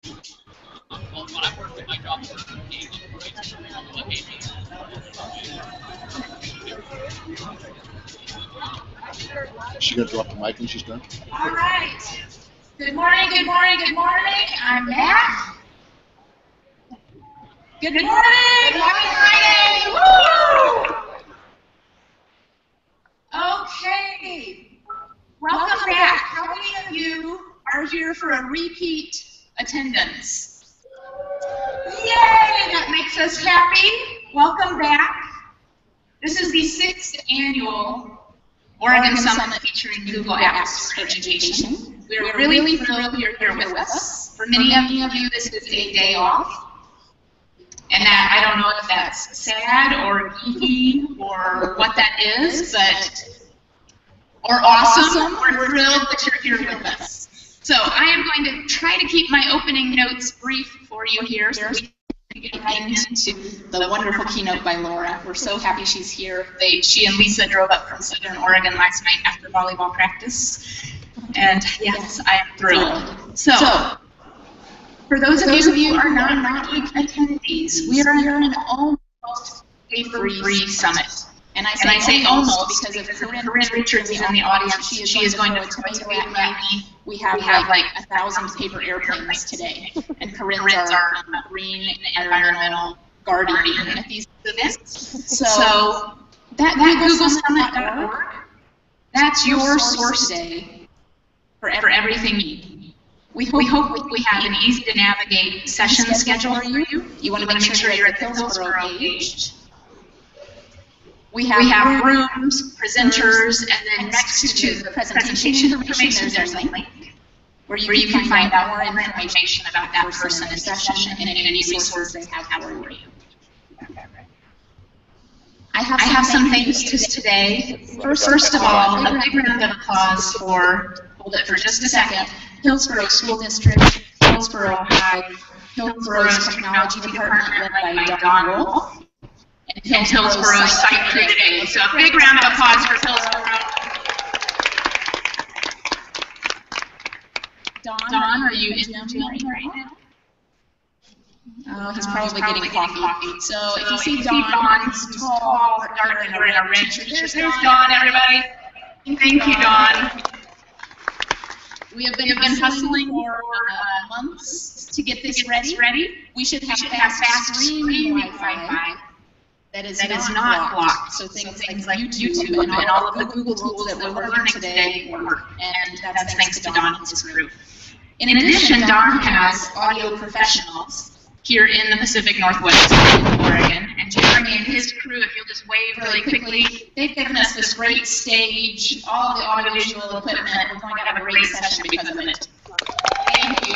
Is she going to drop the mic when she's done? All right. Good morning, good morning, good morning. I'm Matt. Good morning. Happy Friday. Woo! Okay. Welcome back. How many of you are here for a repeat attendance? Yay! That makes us happy. Welcome back. This is the 6th annual Oregon Summit featuring Google Apps for Education. We're really thrilled you're here with us. For many of you, this is a day off. And that, I don't know if that's sad or geeky or what that is, but, or awesome. We're thrilled that you're here with us. So I am going to try to keep my opening notes brief for you here so we can get right into the wonderful keynote by Laura. We're so happy she's here. She and Lisa drove up from Southern Oregon last night after volleyball practice. And yes, I am thrilled. So for those of you who are not attendees, we are an almost paper-free summit. And I say almost because if Corinne Richards is in the audience, she is going to tell you at me we have like 1,000 paper airplanes today. And Corinne's our green environmental guardian at these events. So that GoogleSummit.org, that's your source today for everything you need. We hope we have an easy-to-navigate session schedule for you. You want to make sure you're at the Hillsboro page. We have rooms, presenters, and then next to the presentation information, there's a link where you can find out more information about that person in session and any resources they have for you. I have some things today. First of all, a big round of applause for, hold it for just a second, Hillsboro School District, Hillsboro High, Hillsboro's Technology Department led by Don Wolf, and Hillsboro's site crew today. So a big round of applause for Hillsboro. Don, are you in right now? Oh, he's probably getting coffee. So if you see Don, he's tall, dark, and wearing a red shirt. There's Don, everybody. Thank you, Don. We have been hustling for months to get this ready. We should have fast streaming Wi-Fi that is not blocked. So things like YouTube and all of the Google tools that we're learning today work. And that's thanks to Don and his crew. In addition, Don has audio professionals here in the Pacific Northwest of Oregon. And Jeremy and his crew, if you'll just wave really quickly, they've given us this great stage, all of the audiovisual equipment. We're going to have a great session because of it. Thank you.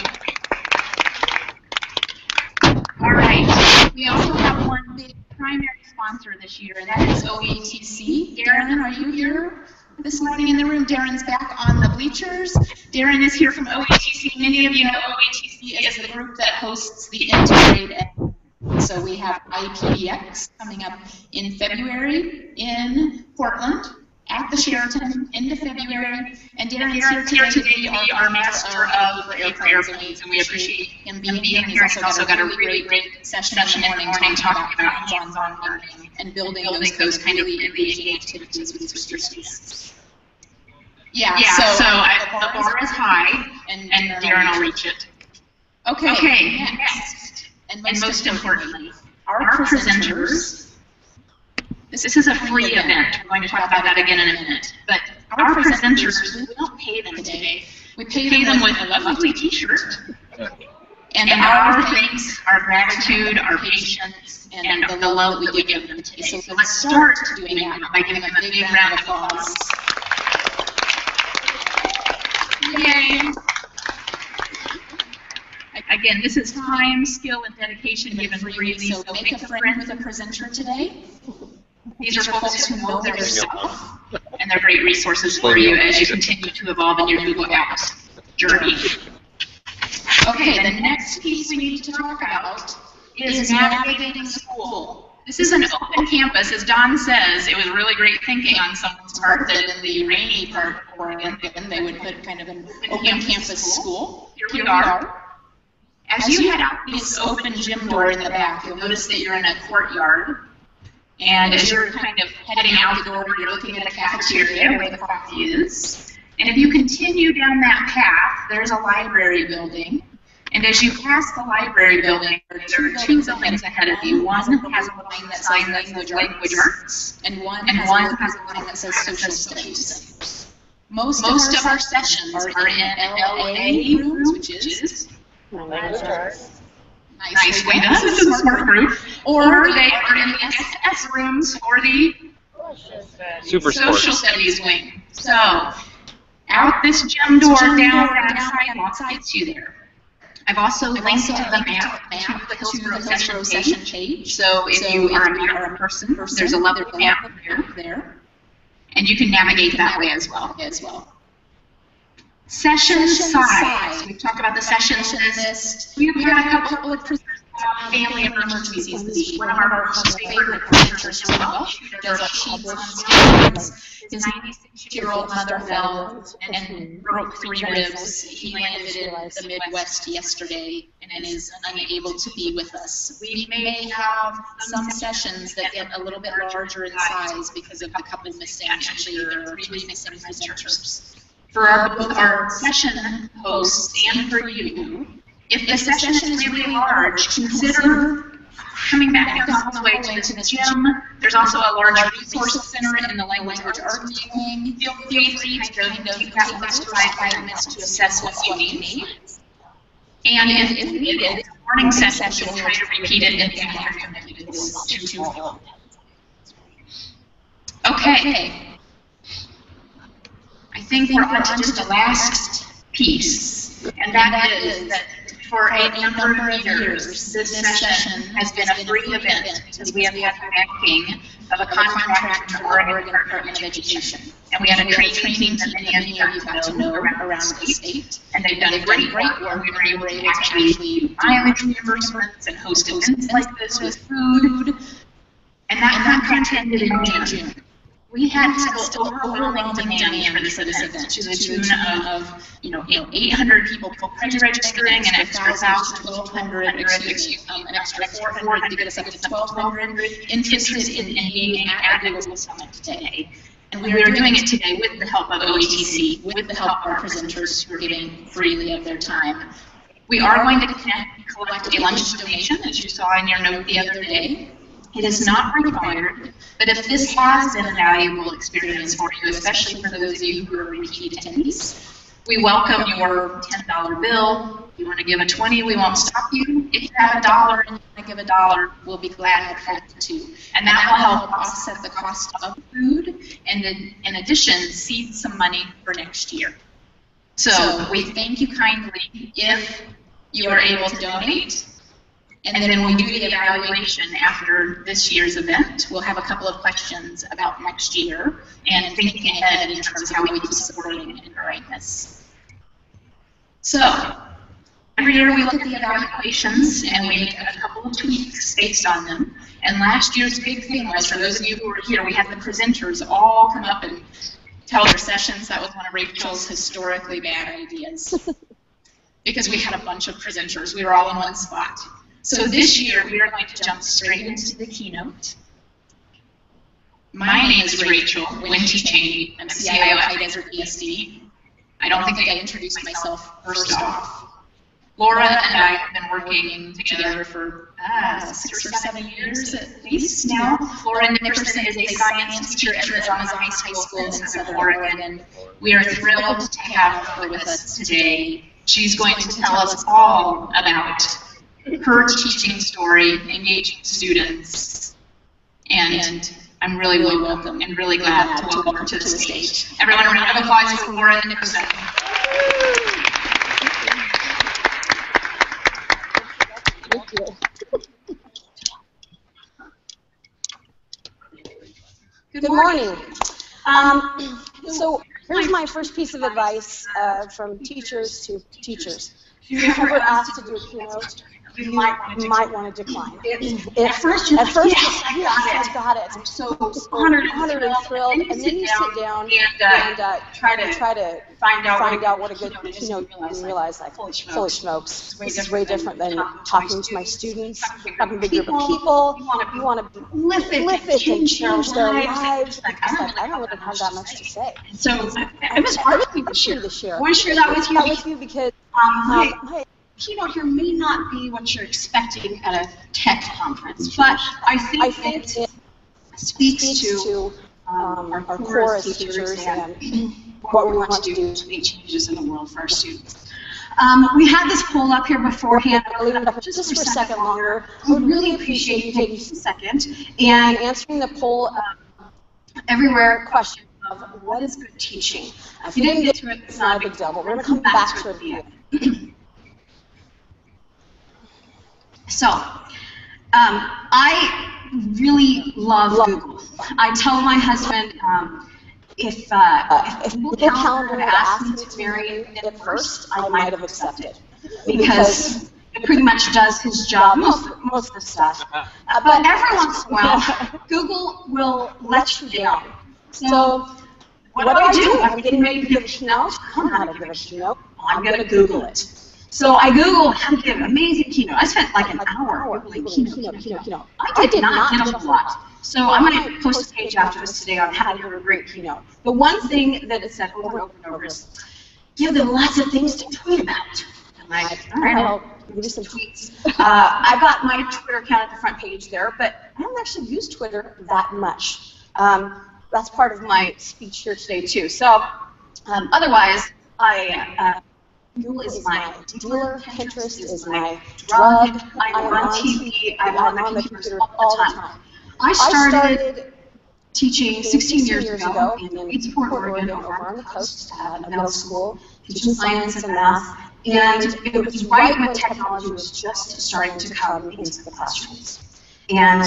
All right. We also have one big primary sponsor this year, and that is OETC. Darren, are you here this morning in the room? Darren's back on the bleachers. Darren is here from OETC. Many of you know OETC is the group that hosts the Integrate. So we have IPDX coming up in February in Portland at the Sheraton, end of February. And Darren's here today to be our master of airplanes, and we appreciate him being here. He's also got a really great session in the morning talking about hands-on learning and building those kind of engaging activities with students. Yeah, so the bar is high, and Darren will reach it. Okay, next, and most importantly, our presenters. This is a free event. We're going to talk about that again in a minute. But our presenters, we don't pay them today. We pay them with a lovely T-shirt, and our thanks, our gratitude, our patience, and the love that we give them today. So let's start doing that by giving them a big round of applause. Yay! Again, this is time, skill, and dedication given freely, so make a friend with a presenter today. These are folks who know their stuff, and they're great resources for you as you continue to evolve in your Google Apps journey. Okay, the next piece we need to talk about is navigating school. This is an open campus. As Don says, it was really great thinking on someone's part that in the rainy part of Oregon, they would put kind of an open campus school. Here we are. As you head out this open gym door in the back, you'll notice that you're in a courtyard. And as you're kind of heading out the door, you're looking at a cafeteria where the coffee is. And if you continue down that path, there's a library building. And as you pass the library building, there are two buildings ahead of you. One has a line that says language arts, and one has a line that says social studies. Most of our sessions are in LA rooms, which is language arts. Nicely done. This is a smart group. Or they are in the SS rooms or the social studies wing. So, out this gym door, down that sidewalk gets you there. I've also linked to the map to the Hillsborough session page. So if you are a map person, there's a lovely map there. And you can navigate that way as well. Session size. We've talked about the sessions list. We've had a couple of family emergencies this week. One of our favorite presenters, who does our sheets on stage. His 96-year-old mother fell and broke 3 ribs. He landed in the Midwest yesterday and is unable to be with us. We may have some sessions that get a little bit larger in size because of a couple missing, actually there are 3 missing presenters. For both our session hosts and for you, if the session is really large, consider coming back down the hallway to the gym. There's also a large resource center in the language arts wing. Feel free to take that list 5 minutes to assess what you need. And if needed, the morning session, we'll try to repeat it in the afternoon if it's too long. Okay. I think we're on to just the last piece, and that is that for a number of years, this session has been a free event because we have had the backing of a contract from the Oregon Department of Education. And we had a training team that many of you got to know around the state, and they've done great work where we were able to actually do mileage reimbursements and host events like this with food, and that contract ended in June. We had still overwhelming demand for this event to the tune of 800 people pre-registering, an extra 1,000, 1,200, an extra 400 to get us up to 1,200 interested in being at the Global Summit today. And we are doing it today with the help of OETC, with the help of our presenters who are giving freely of their time. We are going to collect a lunch donation, as you saw in your note the other day. It is not required, but if this has been a valuable experience for you, especially for those of you who are repeat attendees, we welcome your $10 bill. If you want to give a $20, we won't stop you. If you have $1 and you want to give $1, we'll be glad for that too. And that will help offset the cost of food, and in addition, seed some money for next year. So we thank you kindly if you are able to donate. And then when we do the evaluation after this year's event, we'll have a couple of questions about next year and thinking ahead in terms of how we keep supporting and growing this. So, every year we look at the evaluations and we make a couple of tweaks based on them. And last year's big thing was, for those of you who were here, we had the presenters all come up and tell their sessions. That was one of Rachel's historically bad ideas. Because we had a bunch of presenters. We were all in one spot. So this year, we are going to jump straight into the keynote. My name is Rachel Winty Cheney. I'm CIO at High Desert ESD. I don't think I introduced myself first off. Laura and I have been working together for 6 or 7 years at least now. Laura Nickerson is a science teacher at Mazama High School in Southern Oregon. We are thrilled to have her with us today. She's going to tell us all about her teaching story, engaging students, and I'm really welcome and really glad to welcome her to the stage. Everyone, a round of applause for Laura Nickerson. Thank you. Good morning. So here's my first piece of advice from teachers to teachers. If you're ever asked to do a keynote, you might want to decline. At first, you're like, yes, I got it. I'm so honored and thrilled. And then you sit down and try to find out what a good keynote is, and realize, like, holy smokes, this is way different than talking to my students, talking to a big group of people. You want to lift and change their lives. Like, I don't really have that much to say. So it was hard for me to share. I want to share that with you because my keynote here may not be what you're expecting at a tech conference, but I think it speaks to our core as teachers and what we want to do to make changes in the world for our students. We had this poll up here beforehand. I'll leave it up just for a second longer. I would really appreciate you taking a second and answering the poll everywhere question of what is good teaching. If you didn't get to it, it's not a big deal, but we're going to come back to it at the end. So, I really love Google. I tell my husband, if Google Calendar had asked me to marry it first, I might have accepted, because it pretty much does his job, most of the stuff. But every once in a while, Google will let you down. So what do I do? I'm getting ready to give a keynote. I don't know how to give a keynote. I'm going to Google it. So I Googled how to give an amazing keynote. I spent like an hour Googling keynote. I did not get a lot. So I'm going to post a page after this today on how to give a great keynote. The one thing that it said over and over and over is, give them lots of things to tweet about. I'm like, all right, I'll give you some tweets. I've got my Twitter account at the front page there, but I don't actually use Twitter that much. That's part of my speech here today too. So otherwise, Google is my dealer, Pinterest is my drug, I'm on TV, I'm on the computer all the time. I started teaching 16 years ago in Reedsport, Oregon, over on the coast at a middle school, teaching science and math, and it was right when technology was just starting to come into the classrooms. And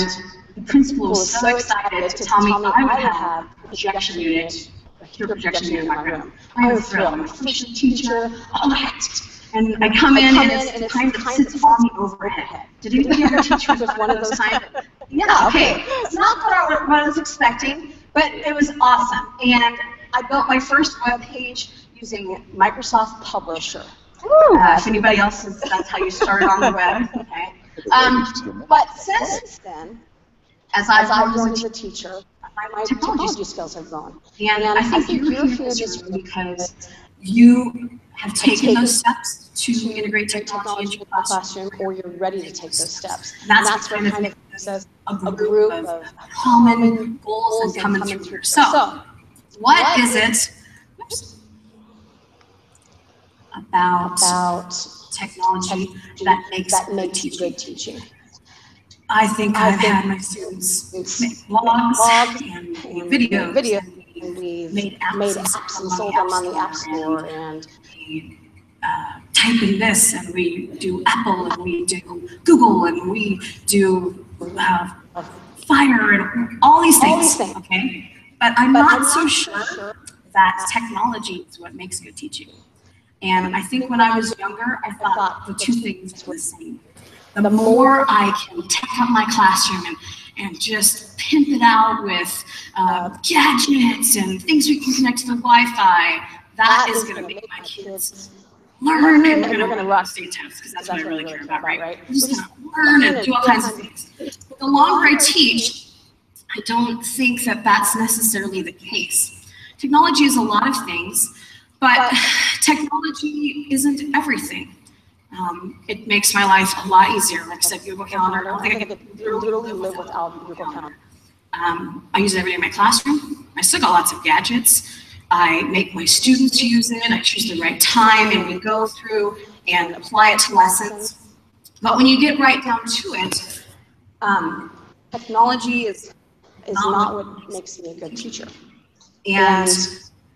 the principal was so excited to tell me I would have a projection unit, a computer projection unit in my room. I was thrilled. I'm a first teacher, all that. And I come in, and it's kind of sits on me overhead. Did anybody ever teach with one of those kind of? Yeah, okay. It's not what I was expecting, but it was awesome. And I built my first web page using Microsoft Publisher. If anybody else is, that's how you started on the web. Okay. But since then, as I've grown as a teacher, my technology skills have grown. And I think you're here just because you have taken those steps to integrate technology into your classroom, or you're ready to take those steps. And that's what kind of gives us a group of common goals and coming through here. So, what is it about technology that makes good teaching? I think I've had my students make blogs and videos. And we've made apps and sold them on the App Store, and we type in this, and we do Apple, and we do Google, and we do Fire, and all these things. Okay, but I'm not so sure that technology is what makes good teaching. And I think when I was younger, I thought the two things were the same. The more I can tech up my classroom and just pimp it out with gadgets and things we can connect to the Wi-Fi, that is going to make my kids learn, and they're going to rock state tests, because that's what I really care about, right? We're just going to learn and do all kinds of things. But the longer I teach, I don't think that that's necessarily the case. Technology is a lot of things, but technology isn't everything. It makes my life a lot easier. Like I said, Google Calendar, I don't think I could literally live without Google Calendar. I use it every day in my classroom. I still got lots of gadgets. I make my students use it. I choose the right time, and we go through and apply it to lessons. But when you get right down to it, technology is not what makes me a good teacher. And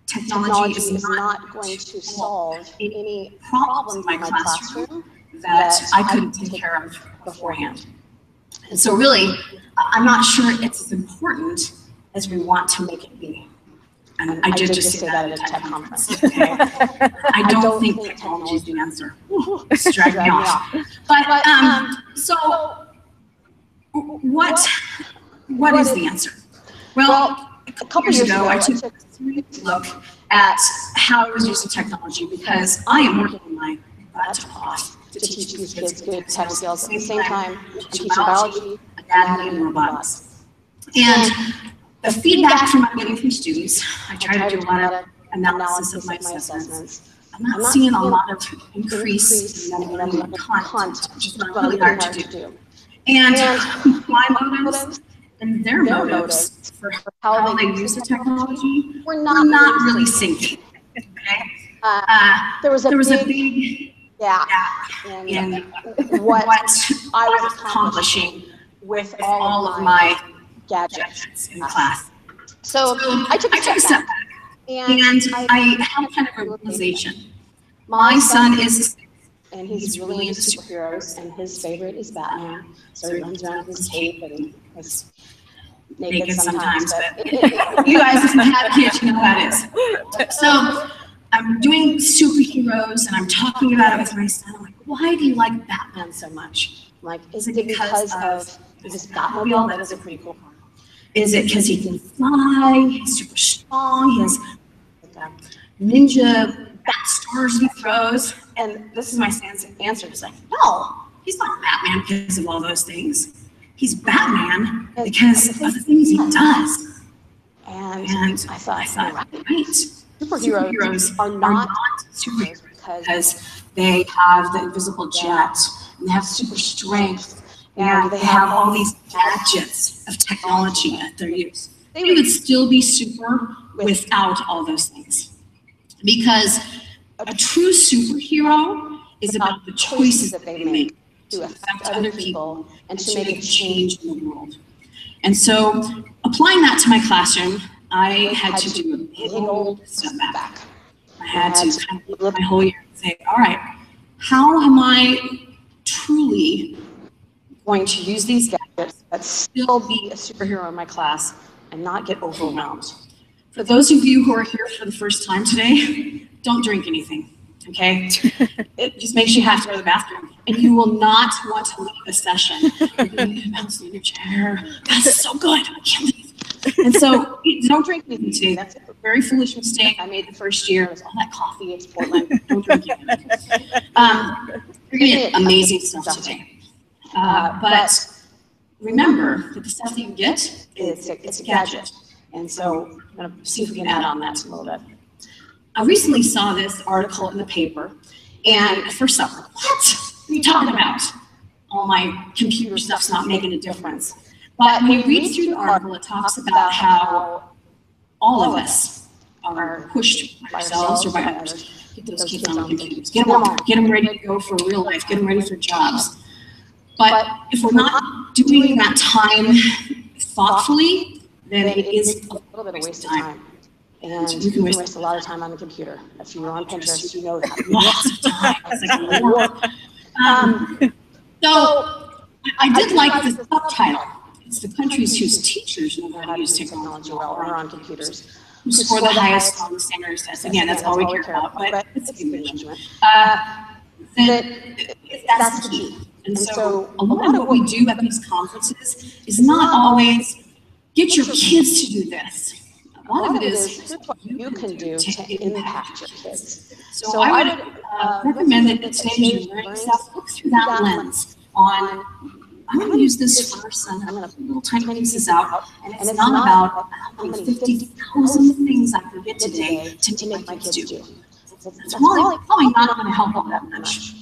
technology is not going to solve any problems in my classroom that I couldn't take care of beforehand. And so really, I'm not sure it's as important as we want to make it be. And I did just say that at a tech conference. Okay? I don't think technology is the answer. It's dragging me off. But so what is the answer? Well, a couple years ago, I took a look at how I was using technology because I am working my butt off To teach these kids good tech skills at the same time, teaching biology, anatomy, and robotics. And the feedback from I'm getting from students, I try to do a lot of analysis of my assessments. I'm not seeing a lot of increase in memory content, which is really hard to do. And my motives and their motives for how they use the technology were not really syncing. Okay? There was a big gap in what I was accomplishing with all of my gadgets in class. So I took a step back, and I had kind of a realization. My son is, and he's really into superheroes, and his favorite is Batman. So he runs around with his cape and is naked sometimes. But you guys, if you have kids, you know how it is. So I'm doing superheroes, and I'm talking about it with my son. I'm like, why do you like Batman so much? I'm like, is it because of this Batmobile? That is a pretty cool car. Is it because he can fly? He's super strong. He has ninja bat stars he throws. And this is my son's answer. He's like, no, he's not Batman because of all those things. He's Batman because of the things he does. And I thought, right. Superheroes are not superheroes because they have the invisible jet, and they have super strength, and they have all these gadgets of technology at their use. They would still be super without all those things. Because a true superhero is about the choices that they make to affect other people and to make a change in the world. And so, applying that to my classroom, I had to do a big old step back. I had to kind of look at my whole year and say, all right, how am I truly going to use these gadgets but still be a superhero in my class and not get overwhelmed? For those of you who are here for the first time today, don't drink anything, okay? It just makes you have to go to the bathroom, and you will not want to leave a session. You're going to be bouncing in your chair. That's so good. I can't leave. And so don't drink anything today. That's a very foolish mistake I made the first year. It was all that coffee. It's Portland. Don't drink it. You're going to get amazing stuff today. But remember that the stuff that you get, it's a gadget. And so I'm going to see if we can add on that a little bit. I recently saw this article in the paper, and at first I was like, what are you talking about? All my computer stuff's not making a difference. But when you read through the article, it talks about how all of us are pushed by ourselves or by others. Get those kids on the computers. Get them on. Get them ready to go for real life. Get them ready for jobs. But if we're not doing that time thoughtfully, then it is a little bit of a waste of time. And you can waste a lot of time on the computer. If you're on Pinterest, you know that. Lots of time. It's like so I did like the subtitle. It's the countries whose teachers know how to use technology well or are on computers who score the highest on the standard tests. Again, that's all we care about, but it's a management. That's the key. And so a lot of what we do at these conferences is not always get your kids to do this. A lot of it is what you can do to impact your kids. So I would recommend that today you're learning stuff, look through that lens on, I'm going to use this first, and I'm going to put little tiny pieces out, and it's not about how many 50,000 things I can get today to make my kids do. It's probably not going to help them that much.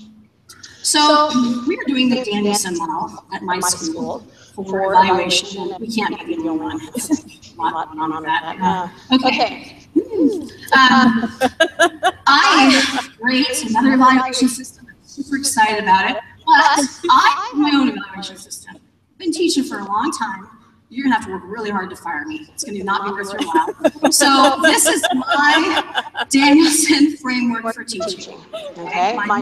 So we're doing the Danielson model at my school for evaluation, and we can't be the only one. on that. Okay. I create another evaluation system. I'm super excited about it. But I have my own evaluation system. I've been teaching for a long time. You're going to have to work really hard to fire me. It's going to not be worth your while. So this is my Danielson framework for teaching. Okay? My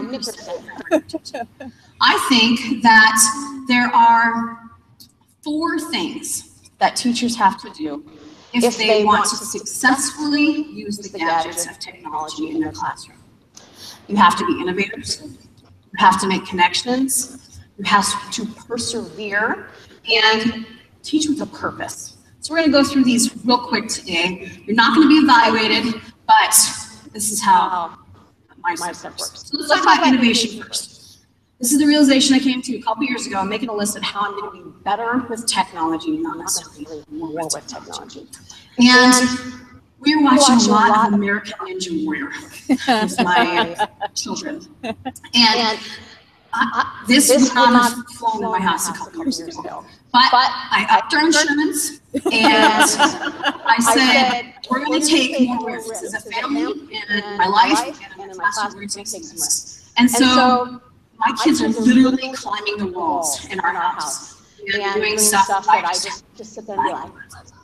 I think that there are 4 things that teachers have to do if they want to successfully use the gadgets of technology in their classroom. You have to be innovators. You have to make connections. You have to persevere and teach with a purpose. So we're going to go through these real quick today. You're not going to be evaluated, but this is how my stuff works. So let's talk about innovation first. This is the realization I came to a couple years ago. I'm making a list of how I'm going to be better with technology, not necessarily more with technology. And we're watching a lot of American Ninja Warrior with my children. And this would not have flown in my house a couple years ago. But I upped our insurance, and I said, we're going to take more risks as a family, and in my life, and in my classroom, we're going to take some risks. And so my kids are literally climbing the walls in our house and doing stuff that I just sit there and be like,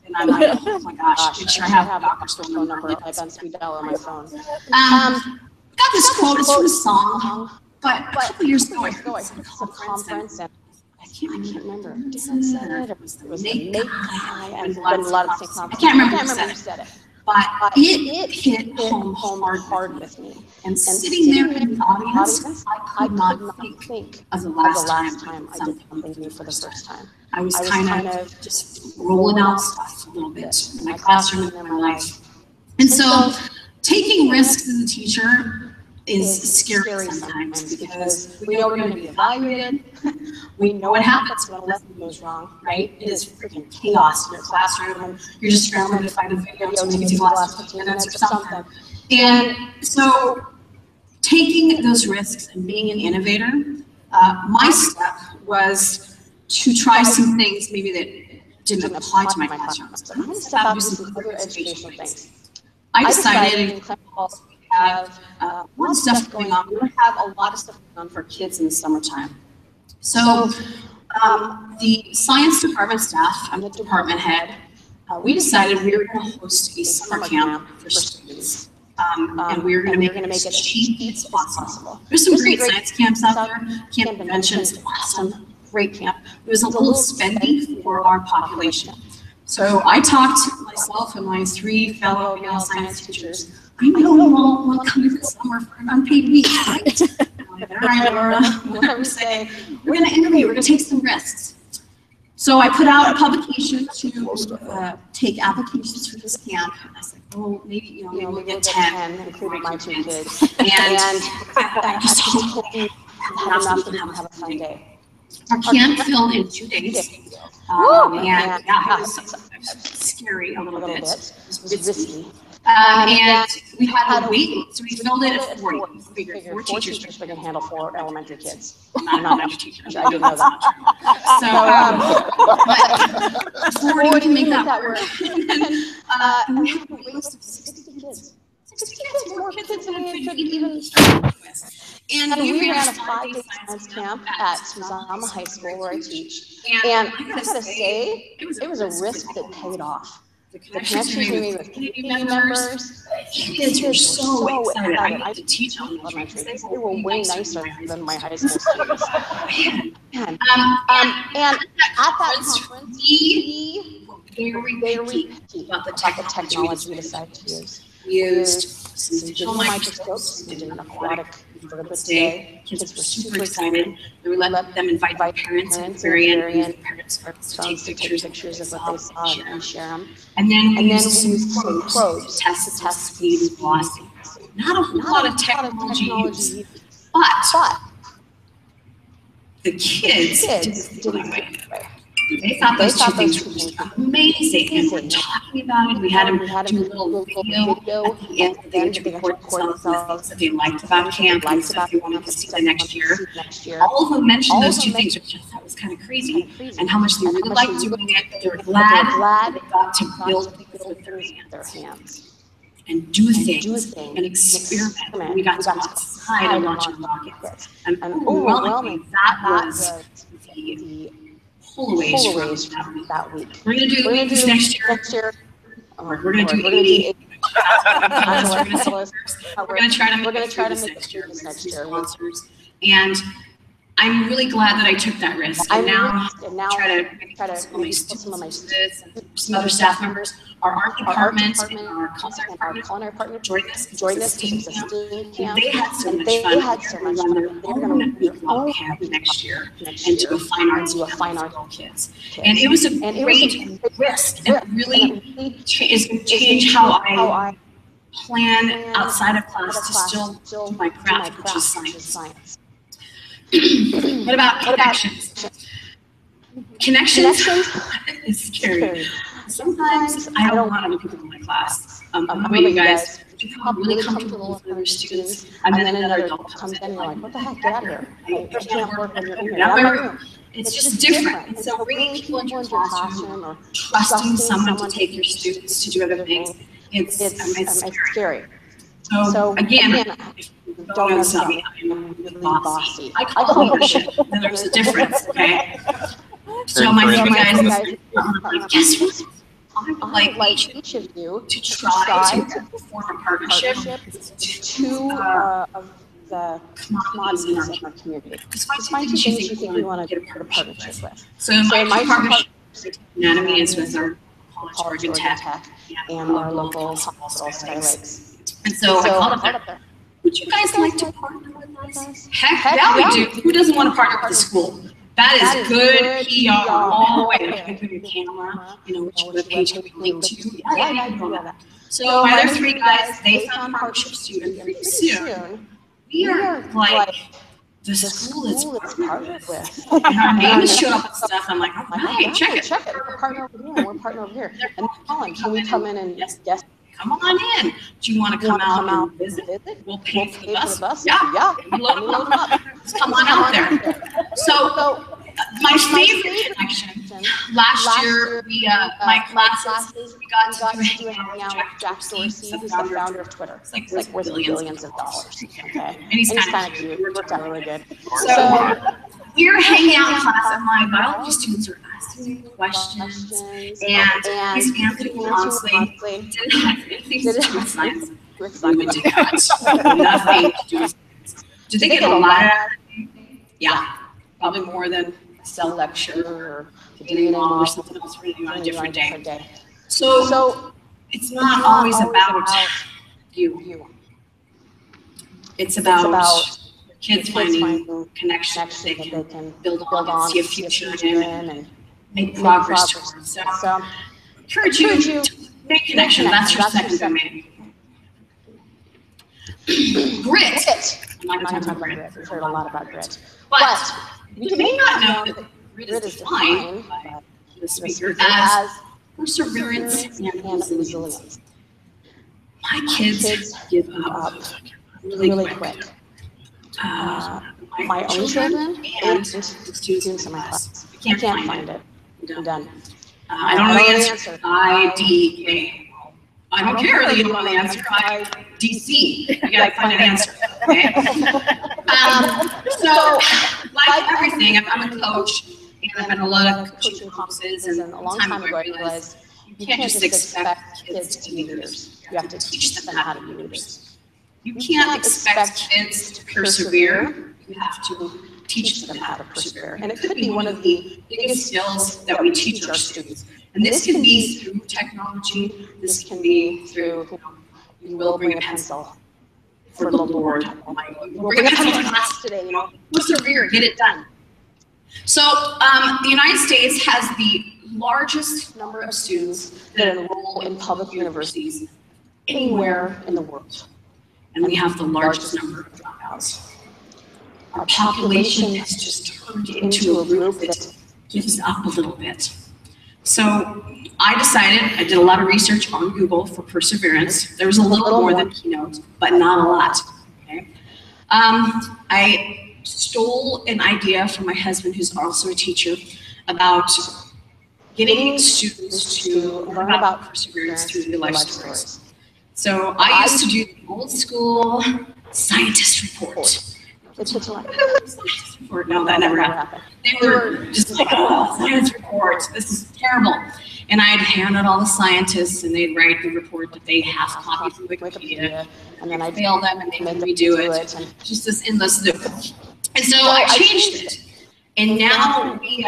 and I'm like, oh my gosh, make sure I have a doctor's phone number like on speed dial on my phone. Got this quote, it's from a song, but a couple years ago I heard some conference, and I can't remember. Dylan said it, or it was Nate Guy, and a lot of the same conference. I can't remember who said it. But it hit home hard with me. And sitting there in the audience, I could not think of the last time I did something new for the first time. I was kind of just rolling out stuff a little bit in my classroom and in my life. And so taking risks as a teacher is scary sometimes because we know we're going to be evaluated. We know what happens when a lesson goes wrong, right? It is freaking chaos in your classroom, and you're just scrambling to find a video to make it to the last 15 minutes or something. And so taking those risks and being an innovator, my step was to try some things maybe that didn't apply to my classroom. So I'm going to step out and do some other educational things. I decided in class we have a lot of stuff going on. We have a lot of stuff going on for kids in the summertime. So the science department staff, I'm the department head, we decided we were going to host a summer camp for students. And we were going to make it as cheap as possible. There's some great science camps out there. Camp Convention is awesome, great camp. It was a little spendy for our population. So I talked to myself and my 3 fellow male science teachers. I know you all want to come this summer for an unpaid week, right? All right, Laura, whatever we say, we're going to innovate, we're going to take some risks. So I put out a publication to take applications for this camp. I was like, oh, maybe we'll get 10, including my 2 kids. And I just hope we have enough to have a fun day. Our camp filled in 2 days. And yeah, it was scary a little bit. It was risky. And we had a wait, so we filled it at 40. We figured 4 teachers were going to handle 4 elementary kids. I'm not an teacher, I didn't know that. So, 40, we can make that work. And we had a wait list of 60 kids. 60 kids, more kids than we could even start with. And we ran a 5-day science camp at Mazama High School where I teach. And I gotta say, it was a risk that paid off. The connections we made with community members, kids were so excited. I got to teach on elementary. They were way nicer than my high school students. And at that conference, we were very picky about the technology we decided to use. We used some digital microscopes, we did an aquatic vertebrate day. Kids were super excited. We let them invite parents at the very end. Parents to take pictures of what they saw and share them. And then we used some probes to test speed and velocity. Not a whole lot of technology used, but the kids didn't right. They thought those 2 things were amazing, and we're talking about it. We had them do a little video at the end of the year to record themselves that they liked about camp and stuff they wanted to see the next year. All of them mentioned those 2 things, which I thought was kind of crazy, and how much they really liked doing it. They were glad they got to build things with their hands and do things and experiment. We got to go outside and launch rockets. And overwhelmingly, that was the pull-aways from that week. We're going to do this next year. We're going to do 80. We're going to try to make this next year with sponsors. And I'm really glad that I took that risk. And now try to put some of my students into this, and some other staff members. Our art department and our culinary partner joined this because it's a STEAM camp. They had so much fun. They're going to be on camp next year and do a fine arts for kids. And it was a great risk. And really changed how I plan outside of class to still do my craft, which is science. What about connections? Connections is scary. Sometimes I don't want other people in my class. How about you guys? You feel really comfortable with other students, and then another adult comes in and you're like, what the heck, get out of here. I can't work when you're in here. It's just different. And so bringing people into your classroom or trusting someone to take your students to do other things, it's scary. So again, if you don't know me, I'm really bossy. I call it leadership, and there's a difference, okay? So my three guys, guess what? I would like each of you to try to form a partnership with two of the commodities in our community. Just find two things you think you want to get a partnership with. So my partnership anatomy is with our College Oregon Tech and our local hospital, Sky Lakes. And so I called up there. Would you guys like to partner with us? Heck yeah, we do. Who doesn't want to partner with the school? That is good PR all the way. I put your camera, which webpage can we link to? Yeah, I do all that. So my other three guys, they found a partnership student pretty soon. We are like the school is partnered with. And our names showed up and stuff. I'm like, all right, check it. We're partner over here. We're partner over here. And they're calling, can we come in and guest? Come on in. Do you want to come out and visit? We'll pay for the bus. Yeah. Load them up. Just come on out there. So my favorite connection last year, my classes, we got to do a hangout with Jack Dorsey, who's the founder of Twitter. It's like worth billions of dollars. Okay. And he's kind of cute. It worked out really good. So we were hanging out in class, and my biology students were asking me questions, and he's answering honestly. Didn't have anything to do with science. We did not. Nothing to do with science. Did they get a lot out of it? Yeah, probably more than a cell lecture or a DNA or something else we're doing on a different day. So it's not always about you. It's about kids finding connections they can build on, see a future in, and make progress towards. So encourage you to make connections. That's your second domain. Grit. I'm not going to talk about grit. We've heard a lot about grit. But you may not know that grit is defined by the speaker as perseverance and resilience. My kids give up really quick. My own children and the students in my class. I can't find it. I'm done. I don't know the answer. IDK. I don't care that you don't know the answer. IDC. You gotta find an answer. Okay? So, like everything, I'm a coach, and I've had a lot of coaching courses, and a long time ago I realized you can't just expect kids to be leaders. You have to teach them how to be leaders. You can't expect kids to persevere. You have to teach them how to persevere. And it could be one of the biggest skills that we teach our students. And this can be through technology. This can be through, you will bring a pencil for the Lord. We'll bring a pencil to class today, persevere, get it done. So the United States has the largest number of students that enroll in public universities anywhere in the world. And we have the largest number of dropouts. Our population has just turned into a group that gives up a little bit. So I did a lot of research on Google for perseverance. There was a little more than Keynote, but not a lot. Okay? I stole an idea from my husband, who's also a teacher, about getting students to learn about perseverance through real life stories. So I used to do the old school scientist report. No, that never happened. They were just like, oh, science report, this is terrible. And I'd hand out all the scientists, and they'd write the report that they half copied from Wikipedia, and then I'd fail them, and they would redo it, and just this endless loop. And so I changed it And now we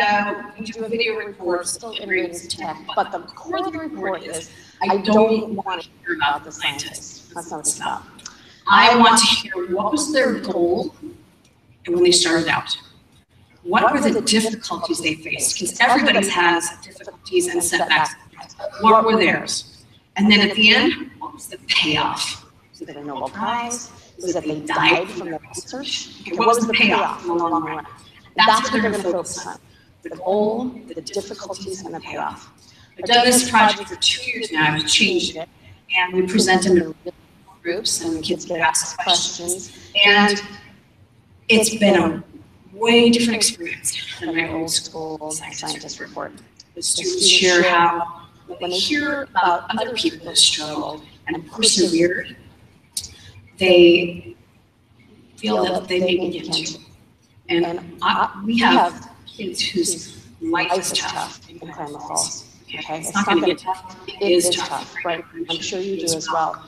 do a video report, still integrating some tech, but the core of the report is, I don't want to hear about the scientists. That's not what it's about. I want to hear what was their goal and when they started out. What were the difficulties they faced? Because everybody has difficulties and setbacks. What were theirs? And then at the end, what was the payoff? Was it a Nobel Prize? Was it they died from their research? Okay, what was the payoff in the long run? That's what they're going to focus on. The goal, the difficulties, and the payoff. I've done this project for 2 years now. I've changed it. And we present in groups, and kids get asked questions. And it's been a way different experience than my old school scientist report. The students share how, when they hear about other people who struggled and persevered, they feel that they may get into. And we have kids whose life is tough in Klamath Falls. Okay, it's not going to get tough. It is tough, right? I'm sure you do as well.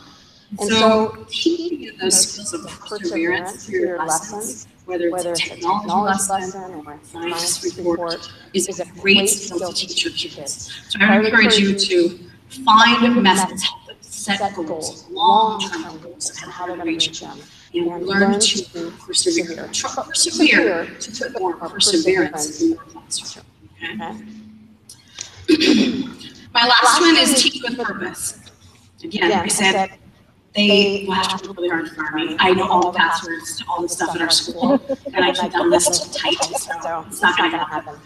And so teaching those skills of perseverance through your lessons, whether it's a technology lesson or a science report, is a great skill to teach your kids. So I would encourage you to find methods, help them set goals, long-term goals, and how to reach them. And learn to persevere. Persevere to put more perseverance in your classroom. Okay? My last one is teach with purpose. Again, I said they will have to work really hard for me. I know all the passwords to all the stuff in our school, and I keep that list tight, so it's not going to happen.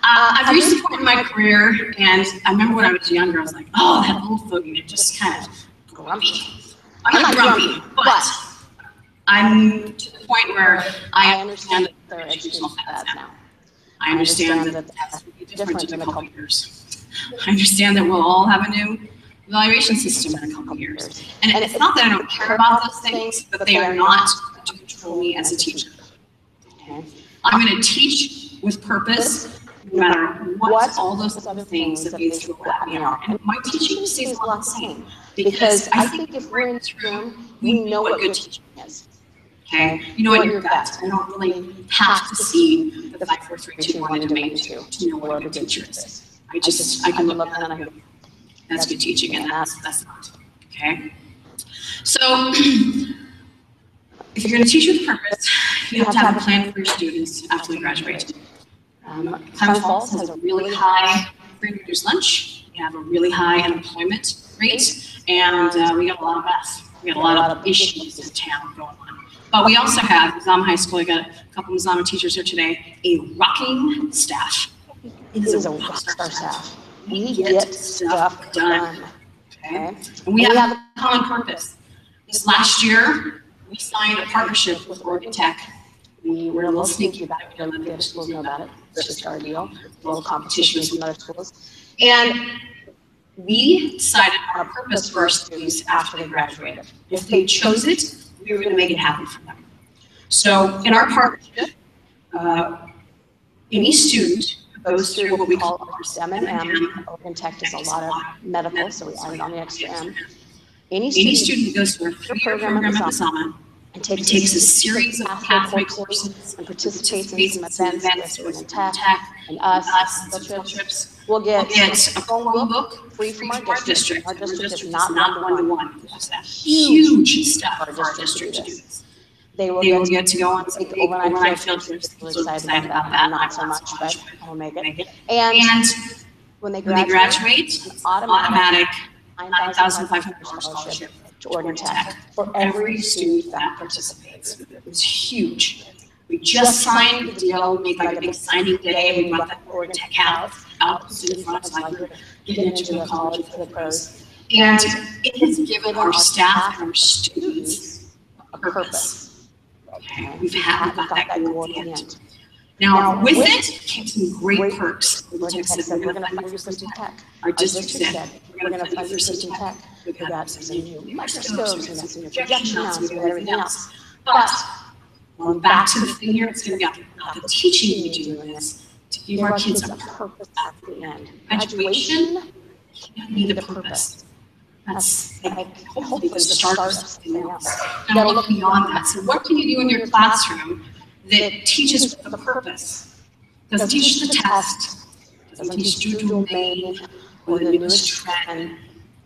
I've reached a point in my career, and I remember when I was younger, I was like, oh, that old fogey, they're just kind of grumpy. I'm not grumpy, but I'm to the point where I understand that there are educational paths now. I understand that that's will be different in a couple of years. I understand that we'll all have a new evaluation system in a couple of years. And it's not that I don't care about those things, but they are not to control me as a teacher. Okay? I'm going to teach with purpose, no matter what all those other things that they throw at me are. And my teaching stays a lot the same, because I think if we're in this room, we know what good teaching is. Okay, you know what your gut. I don't really have to see the 5, 4, 3, 2, 1 in domain 2 to know what a good teacher is. I can look at it and I go, that's good teaching, and that's not. Okay, so if you're going to teach with purpose, you have to have a plan for your students after they graduate. Klamath Falls has a really high free and reduced lunch. We have a really high unemployment rate, and we got a lot of mess. We got a lot of issues in town going on. But we also have, Mazama High School, I got a couple of Mazama teachers here today, a rocking staff. It is a rock star staff. We get stuff done. Okay? And we have a common purpose. This last year, we signed a partnership with Oregon Tech. We were a little sneaky about it. We don't let the other schools know about it. It's just our deal. A little competition with other schools. And we decided on a purpose for our students after they graduated. If they chose it, we were going to make it happen for them. So in our partnership, any student who goes through what we call our STEM and M, Oregon Tech does a lot of medical, so we added on the extra M. Any student who goes through a 3-year program at Mazama and takes a series of pathway courses and participates in some events with Oregon Tech and us, field trips, we'll get a Chromebook free from our district. Our district is not one-to-one. It's that huge stuff for our district students. They will get to go on some big overnight field trips. We're excited about that. Not so much, but we'll make it. And when they graduate, an automatic $9,500 scholarship to Oregon Tech for every student that participates. It was huge. We just signed the deal. We made like a big signing day. We brought that Oregon Tech out to student front so I could get into the college for the pros. And it has given our staff and our students a purpose. Okay, we've got that goal at the end. Now, with it came some great perks. Oregon Tech said, we're going to fund your system tech. Our district said, we're going to fund your system tech. We've got some new microscopes, we've got some new projection mounts, we've got everything else. But going back to the thing here, it's going to be about the teaching we do in this to give our kids a purpose at the end. Graduation can't need a purpose. That's like hopefully the start of something else. And I'll look beyond that. So what can you do in your classroom that teaches with a purpose? Doesn't teach the test, doesn't teach you domain or the newest trend.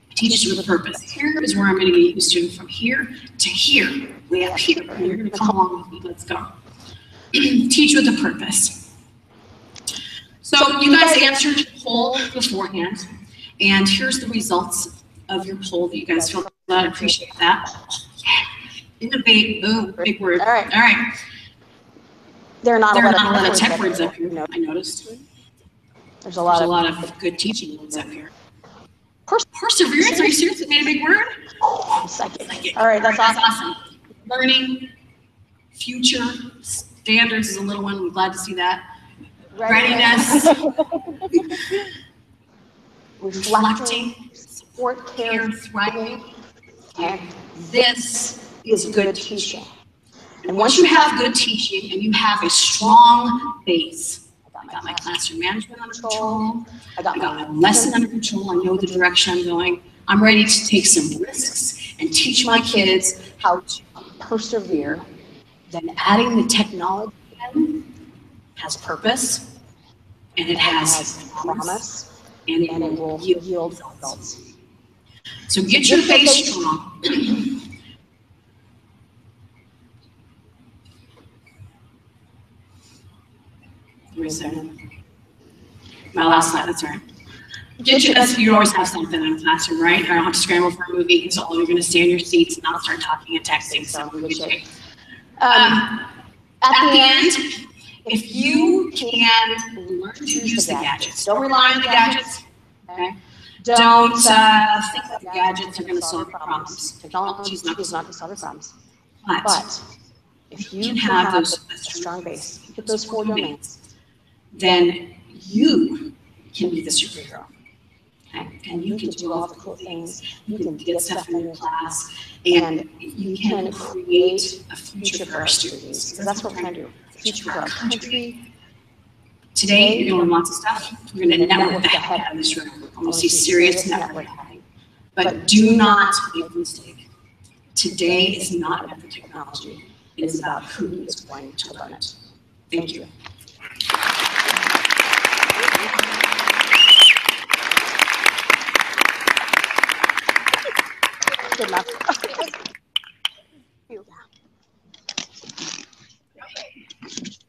It teaches you with purpose. Here is where I'm going to get you student from here to here, way up here. And you're going to come along with me. Let's go. Teach with a purpose. So you guys answered the poll beforehand, and here's the results of your poll that you guys filled out. I appreciate that. Innovate, oh, big word. All right. There are not There a are lot not a lot of of tech words up here, I noticed. There's a lot of good teaching words up here. Perseverance, are you serious? It made a big word? Psychic. All right, that's awesome. Learning, future, standards is a little one. We're glad to see that. Readiness, reflecting, support, care, thriving. And this is good teaching. And once you have good teaching and you have a strong base, I got my classroom management under control, I got my lesson under control, I know the direction I'm going, I'm ready to take some risks and teach my kids how to persevere. Then adding the technology has purpose, and it has promise, and it will yield results. So get your base strong. My last slide, that's all right. You always have something in a classroom, right? I don't have to scramble for a movie, so all you're going to stay in your seats and not start talking and texting. So we're good shape. At the end, if you can learn to use the gadgets, don't rely on the gadgets. Okay? Don't think that the gadgets are going to solve your problems. Technology is not going to solve your problems. But if you can have a strong base, hit those 4 domains, then you can be the superhero. Okay? And you can do all the cool things. You can get stuff in your class, and you can create a future for our students. Because that's what we're trying to do. Future for our country. Today, you're going to learn lots of stuff. We're going to network the heck out of this room. I'm going to see serious networking. But do not make a mistake. Today is not about the technology. It is about who is going to learn it. Thank you. Good enough.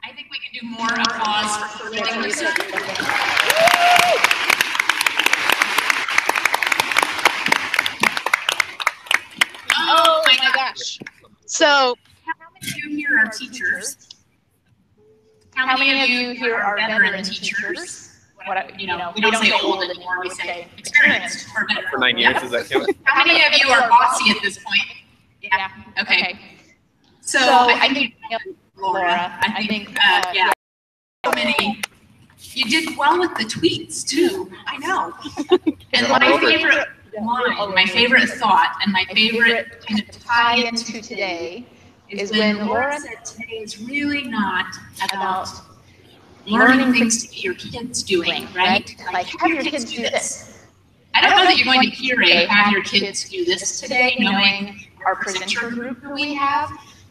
I think we can do more applause for Lisa. Oh my gosh. So, how many of you here are teachers? How many of you here are veteran teachers? We don't say old anymore, we say experienced or veteran. For 9 years, is that count? How many of you are bossy at this point? Yeah. Okay. So I think Laura, I think yeah. So many. You did well with the tweets too. I know. And my favorite line, my favorite thought, and my favorite kind of tie into today is when Laura said today is really not about learning things to get your kids doing, right? Like have your kids do this. I don't know that you're going to hear a have your kids do this today, knowing our presenter group that we have.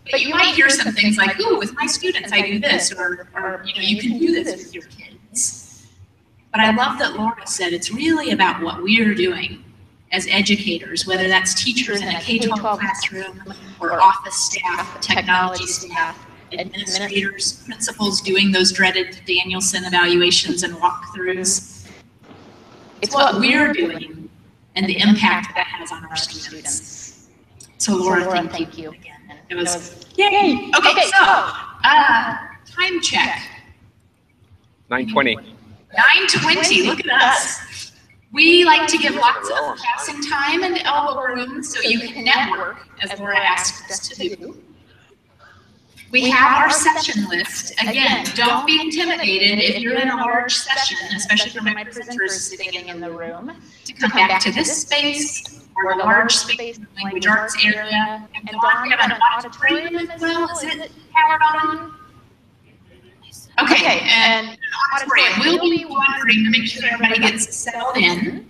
But you might hear some things like, ooh, with my students I do this, or you can do this with your kids. But I love that Laura said it's really about what we're doing as educators, whether that's teachers in a K-12 classroom, or office staff, technology staff, administrators, principals doing those dreaded Danielson evaluations and walkthroughs. It's what we're doing and the impact that has on our students. So Laura, thank you again. It was, yay! Okay, so, time check. 9:20. 9:20, look at us. We like to give lots of passing time and elbow room so you can network, as Laura asked us to do. We have our session list. Again, don't be intimidated if you're in a large session, especially for my presenters sitting in the room, to come back to this space, or the large space in the language arts area. And Dawn, we have an auditorium as well. Is it powered on? Okay, and auditorium. We'll be wandering to make sure everybody gets settled in.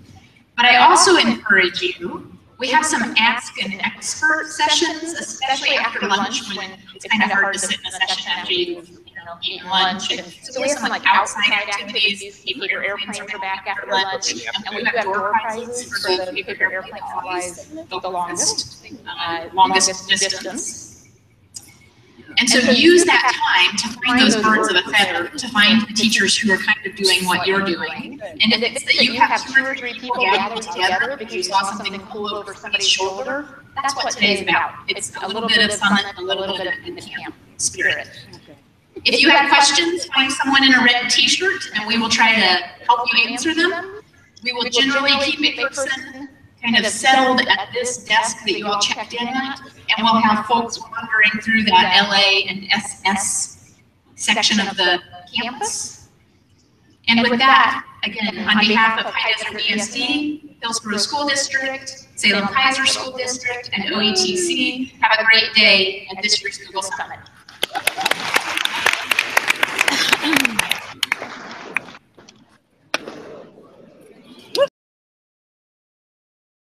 But I also encourage you, we have some Ask an Expert sessions, especially after lunch when it's kind of hard to sit in a session after you've eating lunch. And so we have some like outside activities. Paper airplanes are back after lunch. And we have door prizes for the paper airplane that flies the longest distance. And so use that time to find those birds of a feather, to find the teachers who are kind of doing what you're doing. And if it's that you have 2 or 3 people gathered together because you saw something cool over somebody's shoulder, that's what today's about. It's a little bit of fun, a little bit of in the camp spirit. If you have questions, find someone in a red t-shirt and we will try to help you answer them. We will generally keep a person kind of settled at this desk that you all checked in at, and we'll have folks wandering through that LA and SS section of the campus. And with that, again, on behalf of High Desert ESD, Hillsborough School District, Salem Kaiser School District, and OETC, have a great day at this year's Google Summit.